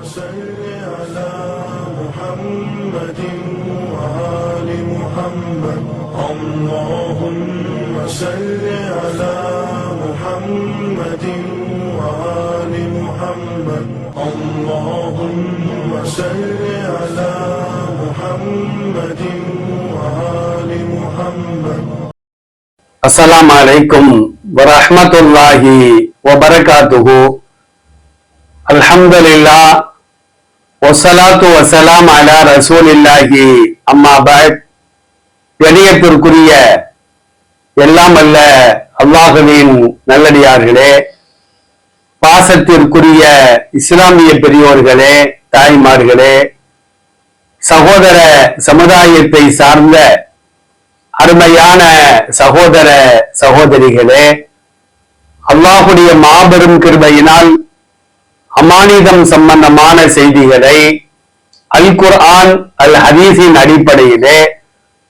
صل على محمد وآل محمد اللهم صل على محمد وآل محمد اللهم صل على محمد وآل محمد. அஸ்ஸலாமு அலைக்கும் வரஹ்மத்துல்லாஹி வபரகாத்துஹு. அல்ஹம்துலில்லாஹ் வஸ்ஸலாத்து வஸ்ஸலாம் அலா ரசூலில்லாஹி அம்மா பஅத். கணியத்திற்குரிய எல்லாம் அல்ல அல்லாஹ்வின் நல்லடியார்களே, பாசத்திற்குரிய இஸ்லாமிய பெரியோர்களே, தாய்மார்களே, சகோதர சமுதாயத்தை சார்ந்த அருமையான சகோதர சகோதரிகளே, அல்லாஹுடைய மாபெரும் கிருபையினால் அமானிதம் சம்பந்தமான செய்திகளை அல் குர்ஆன் அல் ஹதீஸின் அடிப்படையிலே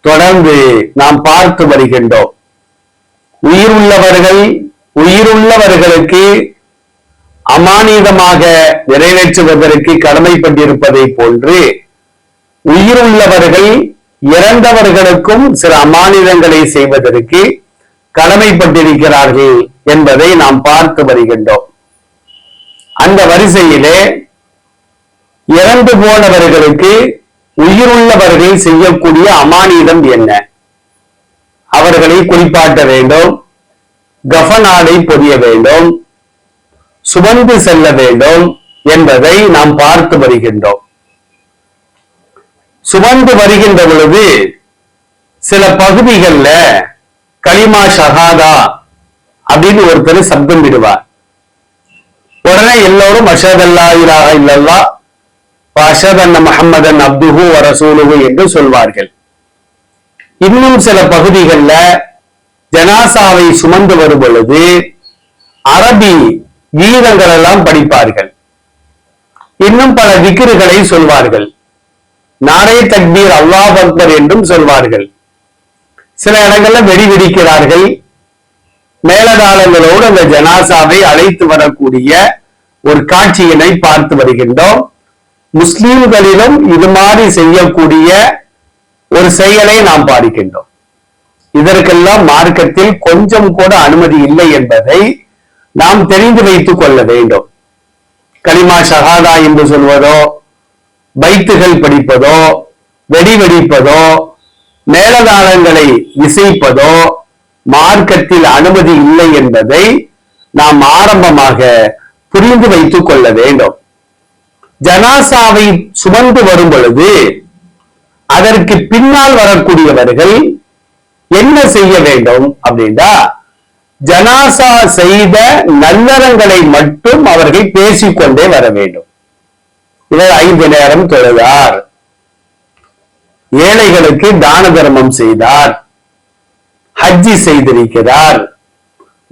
தொடர்ந்து நாம் பார்த்து வருகின்றோம். உயிருள்ளவர்களுக்கு அமானிதமாக நிறைவேற்றுவதற்கு கடமைப்பட்டிருப்பதை போன்று உயிருள்ளவர்கள் இறந்தவர்களுக்கும் சில அமானிதங்களை செய்வதற்கு கடமைப்பட்டிருக்கிறார்கள் என்பதை நாம் பார்த்து வருகின்றோம். அந்த வரிசையிலே இறந்து போனவர்களுக்கு உயிருள்ளவர்கள் செய்யக்கூடிய அமானிதம் என்ன? அவர்களை குளிப்பாட்ட வேண்டும், கஃனாடை பொதிய வேண்டும், சுமந்து செல்ல வேண்டும் என்பதை நாம் பார்த்து வருகின்றோம். சுமந்து வருகின்ற பொழுது சில பகுதிகள்ல கலிமா ஷஹாதா அப்படின்னு ஒருத்தர் சப்தம் விடுவார். உடனே எல்லோரும் அஷஹது அல்லா இலாஹ இல்லல்லாஹ் வ அஷஹது அன்ன முஹம்மதன் அப்துஹு வ ரசூலுஹு என்று சொல்வார்கள். இன்னும் சில பகுதிகள்ல ஜனாசாவை சுமந்து வரும் பொழுது அரபி கீதங்கள் எல்லாம் படிப்பார்கள். இன்னும் பல திக்ருகளை சொல்வார்கள். நாரே தக்பீர் அல்லாஹ் அக்பர் என்றும் சொல்வார்கள். சில இடங்கள்ல வெடி வெடிக்கிறார்கள். மேலதாளங்களோடு அந்த ஜனாசாவை அழைத்து வரக்கூடிய ஒரு காட்சியினை பார்த்து வருகின்றோம். முஸ்லிம்களிலும் இது மாதிரி செய்யக்கூடிய ஒரு செயலை நாம் பார்க்கின்றோம். இதற்கெல்லாம் மார்க்கத்தில் கொஞ்சம் கூட அனுமதி இல்லை என்பதை நாம் தெரிந்து வைத்துக் கொள்ள வேண்டும். கலிமா ஷஹாதா என்று சொல்வதோ, பைத்துகள் படிப்பதோ, வெடி வெடிப்பதோ, மேலதாளங்களை இசைப்பதோ மார்க்கத்தில் அனுமதி இல்லை என்பதை நாம் ஆரம்பமாக புரிந்து வைத்துக் கொள்ள வேண்டும். ஜனாசாவை சுமந்து வரும் பொழுது அதற்கு பின்னால் வரக்கூடியவர்கள் என்ன செய்ய வேண்டும் அப்படின்னா, ஜனாசா செய்த நல்லறங்களை மட்டும் அவர்கள் பேசிக்கொண்டே வர வேண்டும். இவர் 5 நேரம் தொழுதார், ஏழைகளுக்கு தான தர்மம் செய்தார், ஹஜ்ஜி செய்திருக்கிறார்,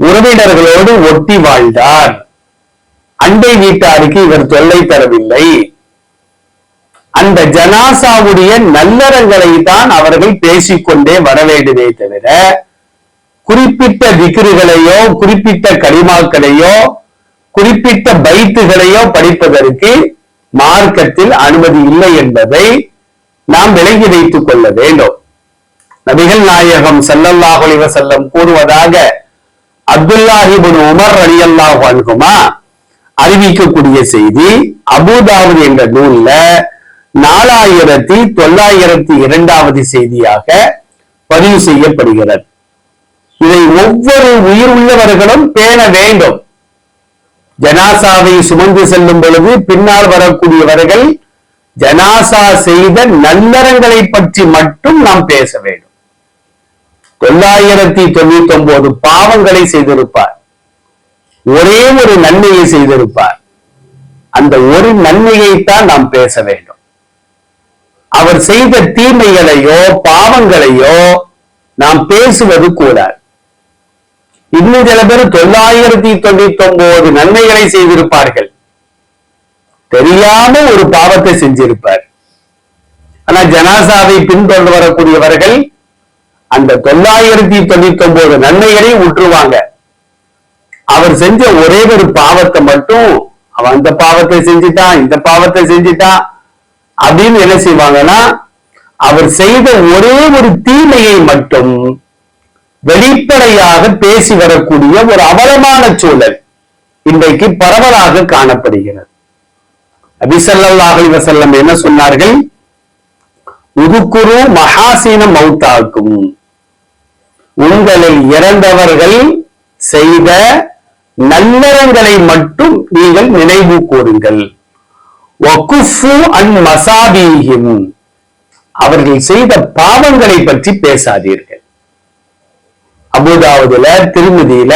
உறவினர்களோடு ஒட்டி வாழ்ந்தார், அண்டை வீட்டாருக்கு இவர் தொல்லை தரவில்லை. அந்த ஜனாசாவுடைய நல்லறங்களை தான் அவர்கள் பேசிக்கொண்டே வர வேண்டுமே தவிர குறிப்பிட்ட திக்ருகளையோ, குறிப்பிட்ட கலிமாக்களையோ, குறிப்பிட்ட பைத்துகளையோ படிப்பதற்கு மார்க்கத்தில் அனுமதி இல்லை என்பதை நாம் விளங்கி வைத்துக் கொள்ள வேண்டும். நபிகள் நாயகம் ஸல்லல்லாஹு அலைஹி வஸல்லம் கூறுவதாக அப்துல்லாஹ் இப்னு உமர் ரலியல்லாஹு அன்ஹுமா அறிவிக்கக்கூடிய செய்தி அபூதாவுத் என்ற நூல்ல 4902வது செய்தியாக பதிவு செய்யப்படுகிறது. இதை ஒவ்வொரு உயிர் உள்ளவர்களும் பேண வேண்டும். ஜனாசாவை சுமந்து செல்லும் பொழுது பின்னால் வரக்கூடியவர்கள் ஜனாசா செய்த நல்லறங்களை பற்றி மட்டும் நாம் பேச வேண்டும். 999 பாவங்களை செய்திருப்பார், ஒரே ஒரு நன்மையை செய்திருப்பார். அந்த ஒரு நன்மையைத்தான் நாம் பேச வேண்டும். அவர் செய்த தீமைகளையோ பாவங்களையோ நாம் பேசுவது கூடாது. இன்னும் சில பேர் 999 நன்மைகளை செய்திருப்பார்கள், தெரியாம ஒரு பாவத்தை செஞ்சிருப்பார். ஆனா ஜனாசாவை பின்தொடர்ந்து வரக்கூடியவர்கள் அந்த 999 நன்மைகளை உற்றுவாங்க. அவர் செஞ்ச ஒரே ஒரு பாவத்தை மட்டும் அவன் அந்த பாவத்தை செஞ்சுட்டான், இந்த பாவத்தை செஞ்சுட்டான் அப்படின்னு என்ன செய்வாங்கன்னா, அவர் செய்த ஒரே ஒரு தீமையை மட்டும் வெளிப்படையாக பேசி வரக்கூடிய ஒரு அவலமான சூழல் இன்றைக்கு பரவலாக காணப்படுகிறது. நபி ஸல்லல்லாஹு அலைஹி வஸல்லம் என்ன சொன்னார்கள்? உதுக்குரு மஹாசீன மௌத்தாக்கும், உங்களில் இறந்தவர்கள் செய்த நல்லறங்களை மட்டும் நீங்கள் நினைவு கூறுங்கள். வகுஃபு அன் மசாபீஹிம், அவர்கள் செய்த பாவங்களை பற்றி பேசாதீர்கள். அபூதாவுதுல, திருமதியில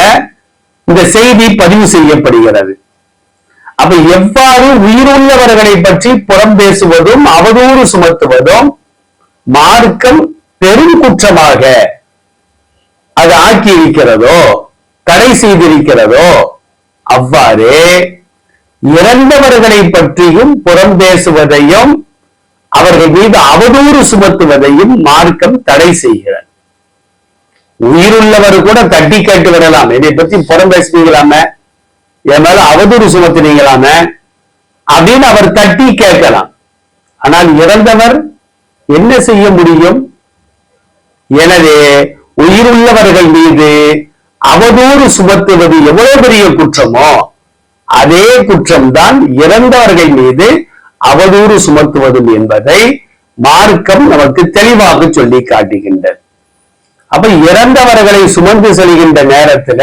இந்த செய்தி பதிவு செய்யப்படுகிறது. அப்ப எவ்வாறு உயிருள்ளவர்களை பற்றி புறம் பேசுவதும் அவதூறு சுமத்துவதும் மார்க்கம் பெரும் குற்றமாக அது ஆக்கி இருக்கிறதோ, தடை செய்திருக்கிறதோ, அவ்வாறு இறந்தவர்களை பற்றியும் புறம் பேசுவதையும் அவர்கள் மீது அவதூறு சுமத்துவதையும் மார்க்கம் தடை செய்கிறது. உயிருள்ளவர் கூட தட்டி கேட்டு விடலாம், என்னை பற்றி புறம் பேசுவீங்களாமே, என் மேல அவதூறு சுமத்துனீங்களாமே அப்படின்னு அவர் தட்டி கேட்கலாம். ஆனால் இறந்தவர் என்ன செய்ய முடியும்? எனவே உயிருள்ளவர்கள் மீது அவதூறு சுமத்துவது எவ்வளவு பெரிய குற்றமோ அதே குற்றம்தான் இறந்தவர்கள் மீது அவதூறு சுமத்துவதும் என்பதை மார்க்கம் நமக்கு தெளிவாக சொல்லி காட்டுகின்றது. அப்ப இறந்தவர்களை சுமந்து செல்கின்ற நேரத்துல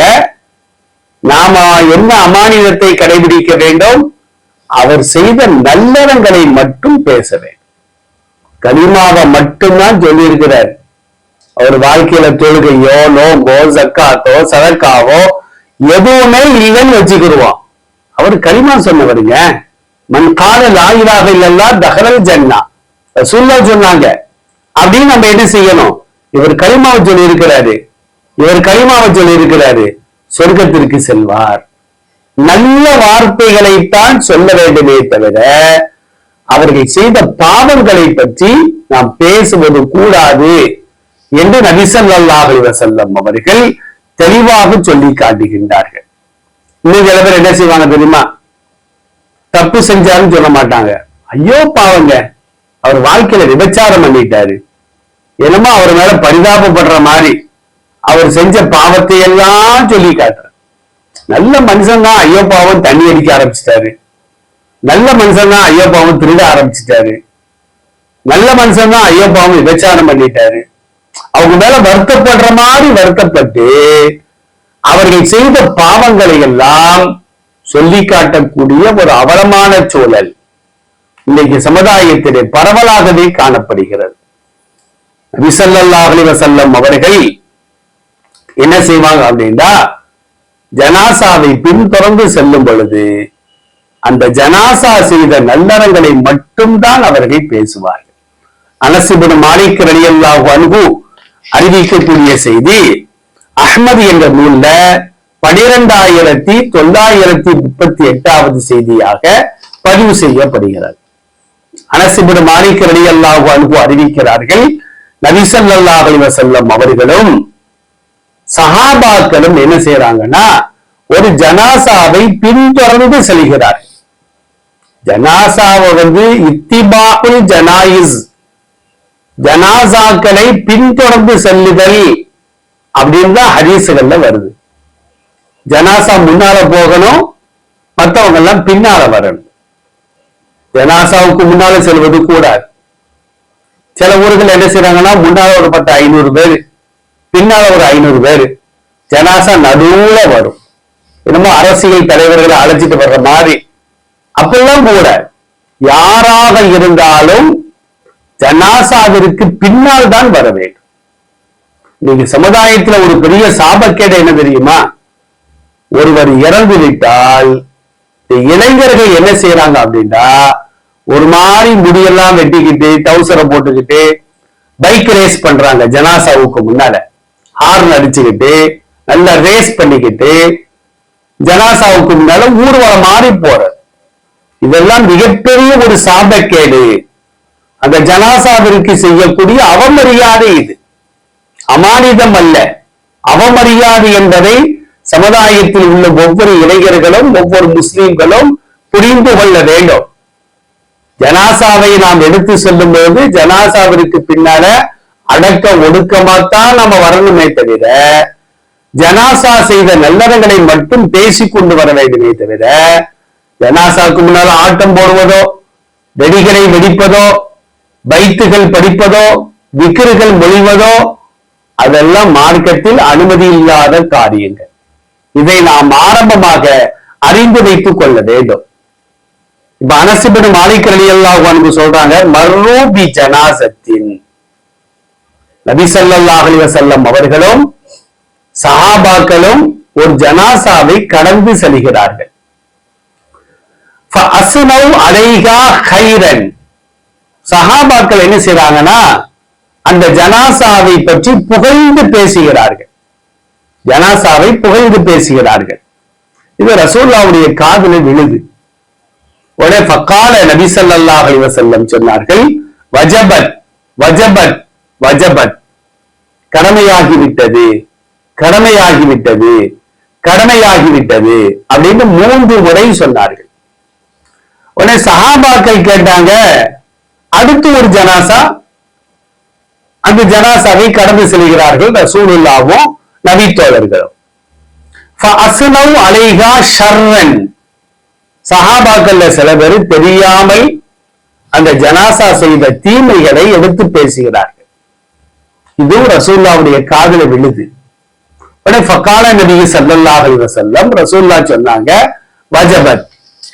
நாம என்ன அமானிதத்தை கடைபிடிக்க வேண்டும்? அவர் செய்த நல்லறங்களை மட்டும் பேச வேண்டும். கலிமாவை மட்டும்தான் சொல்லி இருக்கிறார். அவர் வாழ்க்கையில தொழுகையோ, நோம்போ, ஜக்காத்தோ, சதக்காவோ எதுவுமே இல்லைன்னு வச்சுக்கிடுவோம். அவர் கலிமா சொன்னவருங்க. மன் கால லா இலாஹ இல்லல்லாஹ் தஹலல் ஜன்னா, ரசூலுல்லாஹ் சொன்னாங்க. அப்படின்னு நம்ம என்ன செய்யணும்? இவர் கலிமாவை சொல்லி இருக்கிறாரு, சொர்க்கத்திற்கு செல்வார். நல்ல வார்த்தைகளைத்தான் சொல்ல வேண்டுமே தவிர அவர்கள் செய்த பாவங்களை பற்றி நாம் பேசுவது கூடாது என்று நபி ஸல்லல்லாஹு அலைஹி வஸல்லம் அவர்கள் தெளிவாக சொல்லி காட்டுகின்றார்கள். இன்னும் சில பேர் என்ன செய்வாங்க தெரியுமா? தப்பு செஞ்சாருன்னு சொல்ல மாட்டாங்க. ஐயோ பாவங்க, அவர் வாழ்க்கையில விபச்சாரம் பண்ணிட்டாரு, என்னமோ அவர் மேல பரிதாபப்படுற மாதிரி அவர் செஞ்ச பாவத்தை எல்லாம் சொல்லி காட்டுற. நல்ல மனுஷன் தான் ஐயோ பாவம் தண்ணி அடிக்க ஆரம்பிச்சிட்டாரு, நல்ல மனுஷன் தான் ஐயோ பாவம் திருட ஆரம்பிச்சிட்டாரு, நல்ல மனுஷன் தான் ஐயோ பாவம் விபச்சாரம் பண்ணிட்டாரு. அவங்க மேல வருத்தப்படுற மாதிரி வருத்தப்பட்டு அவர்கள் செய்த பாவங்களை எல்லாம் சொல்லி காட்டக்கூடிய ஒரு அவலமான சூழல் இன்னைக்கு சமுதாயத்திலே பரவலாகவே காணப்படுகிறது. நபி ஸல்லல்லாஹு அலைஹி வஸல்லம் அவர்கள் என்ன செய்வாங்க அப்படின்னா, ஜனாசாவை பின்தொடர்ந்து செல்லும் பொழுது அந்த ஜனாசா செய்த நல்லறங்களை மட்டும்தான் அவர்கள் பேசுவார்கள். அனஸ் இப்னு மாலிக் ரலியல்லாஹு அன்ஹு அறிவிக்கக்கூடிய செய்தி அஹ்மது என்ற நூல்ல 12938வது செய்தியாக பதிவு செய்யப்படுகிறது. அனஸ் இப்னு மாலிக் ரலியல்லாஹு அன்ஹு அறிவிக்கிறார்கள், நபி ஸல்லல்லாஹு அலைஹி வஸல்லம் அவர்களும் சஹாபாக்களும் என்ன செய்யறாங்கன்னா, ஒரு ஜனாசாவை பின்தொடர்ந்து செல்கிறார்கள். ஜனாசாவை இத்திபாஉல் ஜனாயிஸ், ஜனாசாக்களை பின்தொடர்ந்து செல்லுதல் அப்படின்னு தான் ஹதீஸ்கள்ல வருது. ஜனாசா முன்னால போகணும், மற்றவங்க எல்லாம் பின்னால வரணும். ஜனாசாவுக்கு முன்னால செல்வது கூடாது. சில ஊர்கள் என்ன செய்யறாங்கன்னா, முன்னால ஒரு 500 பேரு, பின்னால ஒரு 500 பேரு, ஜனாசா நடுவுல வரும். என்னமோ அரசியல் தலைவர்களை அழைச்சிட்டு வர்ற மாதிரி. அப்பெல்லாம் கூட யாராக இருந்தாலும் ஜனாசாவிற்கு பின்னால் தான் வர வேண்டும். நீங்க சமுதாயத்துல ஒரு பெரிய சாபக்கேடு என்ன தெரியுமா? ஒருவர் இறந்து விட்டால் இளைஞர்கள் என்ன செய்யறாங்க அப்படின்னா, ஒரு மாதிரி முடியெல்லாம் வெட்டிக்கிட்டு, டவுசரை போட்டுக்கிட்டு பைக் ரேஸ் பண்றாங்க. ஜனாசாவுக்கு முன்னால ஹார்ன் அடிச்சுக்கிட்டு நல்லா ரேஸ் பண்ணிக்கிட்டு ஜனாசாவுக்கு முன்னால ஊர்வலம் மாறி போறது. இதெல்லாம் மிகப்பெரிய ஒரு சாபக்கேடு. அந்த ஜனாசாவிற்கு செய்யக்கூடிய அவமரியாதை. இது அமானிதம் அல்ல, அவமரியாதை என்பதை சமுதாயத்தில் உள்ள ஒவ்வொரு இளைஞர்களும் ஒவ்வொரு முஸ்லிம்களும் புரிந்து கொள்ள வேண்டும். ஜனாசாவை நாம் எடுத்து செல்லும் போது ஜனாசாவிற்கு பின்னால அடக்க ஒடுக்கமாத்தான் நம்ம வரணுமே தவிர ஜனாசா செய்த நல்லறங்களை மட்டும் பேசிக் கொண்டு வர வேண்டுமே தவிர ஜனாசாவுக்கு முன்னால ஆட்டம் போடுவதோ, வெடிகளை வெடிப்பதோ, பைத்துகள் படிப்பதோ, விக்கிர்கள் மொழிவதோ அதெல்லாம் மார்க்கத்தில் அனுமதி இல்லாத காரியங்கள். இதை நாம் ஆரம்பமாக அறிந்து வைத்துக் கொள்ள வேண்டும். இப்ப அனஸ் இப்னு மாலிக் ரலியல்லாஹு அன்ஹு சொல்றாங்க, மர்ரூபி ஜனாசத்தின், நபி ஸல்லல்லாஹு அலைஹி வஸல்லம் அவர்களும் சஹாபாக்களும் ஒரு ஜனாசாவை கடந்து செல்கிறார்கள். ஃபஅஸ்னவு அலைஹா கைரன், சஹாபாக்கள் என்ன செய்றாங்கன்னா அந்த ஜனாசாவை பற்றி புகழ்ந்து பேசுகிறார்கள். ஜனாசாவை புகழ்ந்து பேசுகிறார்கள். இது ரசூலுல்லாஹ்வுடைய காதில் விழுது. உடனே ஃபகால நபி ஸல்லல்லாஹு அலைஹி வஸல்லம் சொன்னார்கள், வஜபத் வஜபத் வஜபத், கடமையாகிவிட்டது கடமையாகிவிட்டது கடமையாகிவிட்டது அப்படின்னு 3 முறை சொன்னார்கள். உடனே சஹாபாக்கள் கேட்டாங்க, அடுத்து ஒரு ஜனாசா, அந்த ஜனாசாவை கடந்து செல்கிறார்கள் ரசூலுல்லாஹ்வும் நபி தோழர்களும். ஃபஅஸ்னவு அலைஹா ஷர்ரன், சஹாபாக்கள்ல சில பேர் தெரியாமல் அந்த ஜனாசா செய்த தீமைகளை எடுத்து பேசுகிறார்கள். இதுவும் ரசூலுல்லாஹ்வுடைய காதுல விழுது. உடனே ஃபகால நபி ஸல்லல்லாஹு அலைஹி வஸல்லம், ரசூலுல்லாஹ் சொன்னாங்க, வஜபத்,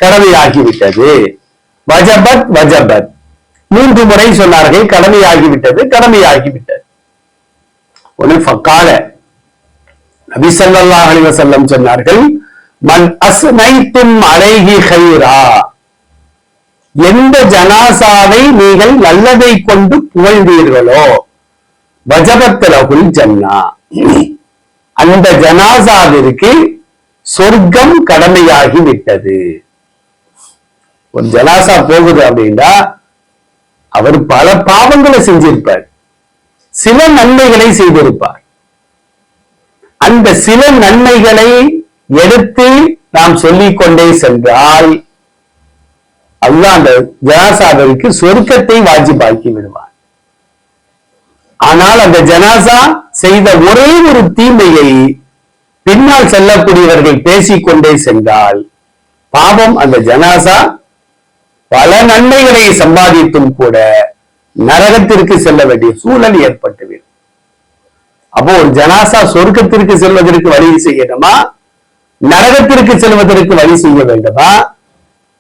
கடமையாகிவிட்டது, வஜபத் வஜபத், 3 முறை சொன்னார்கள், கடமையாகிவிட்டது கடமையாகிவிட்டது. உடனே ஃபகால நபி ஸல்லல்லாஹு அலைஹி வஸல்லம் சொன்னார்கள், மன் அஸ்னைத்தும் அலைஹி கைரா, எந்த ஜனாசாவை நீங்கள் நல்லதை கொண்டு புகழ்ந்தீர்களோ வஜபத் லஹுல் ஜன்னா, அந்த ஜனாசாவிற்கு சொர்க்கம் கடமையாகி விட்டது. ஒரு ஜனாசா போகுது அப்படின்னா அவர் பல பாவங்களை செஞ்சிருப்பார், சில நன்மைகளை செய்திருப்பார். அந்த சில நன்மைகளை எடுத்து நாம் சொல்லிக் கொண்டே சென்றால் அல்லாஹ் அந்த ஜனாசாவிற்கு சொர்க்கத்தை வாஜிபாக்கி விடுவார். ஆனால் அந்த ஜனாசா செய்த ஒரே ஒரு தீமையை பின்னால் செல்லக்கூடியவர்கள் பேசிக்கொண்டே சென்றால் பாவம், அந்த ஜனாசா பல நன்மைகளை சம்பாதித்தும் கூட நரகத்திற்கு செல்ல வேண்டிய சூழல் ஏற்பட்டுவிடும். அப்போ ஒரு ஜனாசா சொர்க்கத்திற்கு செல்வதற்கு வழி செய்யணுமா, நரகத்திற்கு செல்வதற்கு வழி செய்ய வேண்டுமா?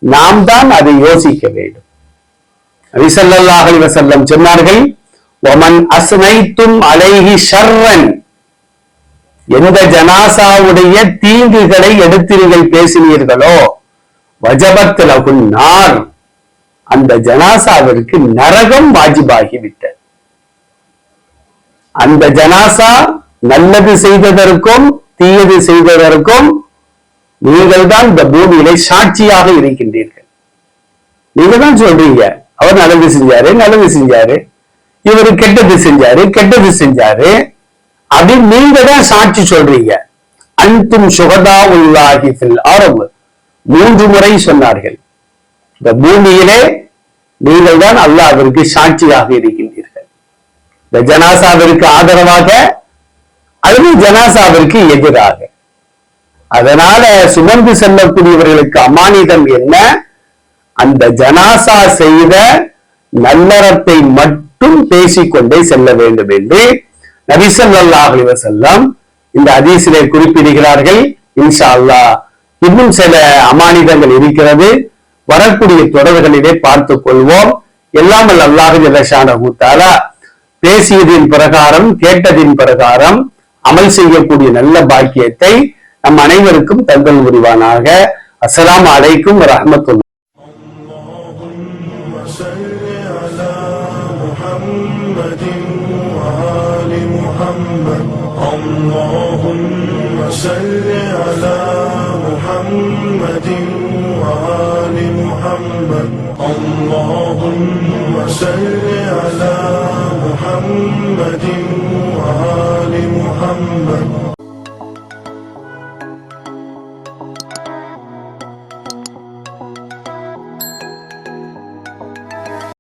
நாம் தான் அதை யோசிக்க வேண்டும். நபி ஸல்லல்லாஹு அலைஹி வஸல்லம் சொன்னார்கள், வமன் அஸ்னைத்தும் அலைஹி ஷர்ரன், எந்த ஜனாசாவுடைய தீங்குகளை எடுத்து நீங்கள் பேசினீர்களோ வஜபத் லஹுன் நார், அந்த ஜனாசாவிற்கு நரகம் வாஜிபாகிவிட்டது. அந்த ஜனாசா நல்லது செய்ததற்கும் தீயது செய்ததற்கும் நீங்கள் தான் இந்த பூமியிலே சாட்சியாக இருக்கின்றீர்கள். நீங்க தான் சொல்றீங்க, அவர் நல்லது செஞ்சாரு நல்லது செஞ்சாரு, இவர் கெட்டது செஞ்சாரு கெட்டது செஞ்சாரு அப்படின்னு நீங்க தான் சாட்சி சொல்றீங்க. அன்தும் சுகதாவுல்லாஹி ஃபில் அர்த், 3 முறை சொன்னார்கள். இந்த பூமியிலே நீங்கள் தான் அல்லாஹ்விற்கு சாட்சியாக இருக்கின்றீர்கள். இந்த ஜனாசாவிற்கு ஆதரவாக அல்லது ஜனாசாவிற்கு எதிராக. அதனால சுமந்து செல்லக்கூடியவர்களுக்கு அமானிதம் என்ன? அந்த ஜனாசா செய்த நல்லறத்தை மட்டும் பேசிக்கொண்டே செல்ல வேண்டும் என்று நபி ஸல்லல்லாஹு அலைஹி வஸல்லம் இந்த ஹதீஸிலே குறிப்பிடுகிறார்கள். இன்ஷா அல்லாஹ் இன்னும் சில அமானிதங்கள் இருக்கிறது, வரக்கூடிய தொடர்களிலே பார்த்துக் கொள்வோம். எல்லாம் அல்லாஹ் ஜல்லஷானஹு தஆலா பேசியதின் பிரகாரம் கேட்டதின் பிரகாரம் அமல் செய்யக்கூடிய நல்ல பாக்கியத்தை நம் அனைவருக்கும் தந்தல் புரிவானாக. அஸ்ஸலாமு அலைக்கும் வரஹ்மத்துல்லாஹி. اللهم صل على محمد وآل محمد. اللهم صل على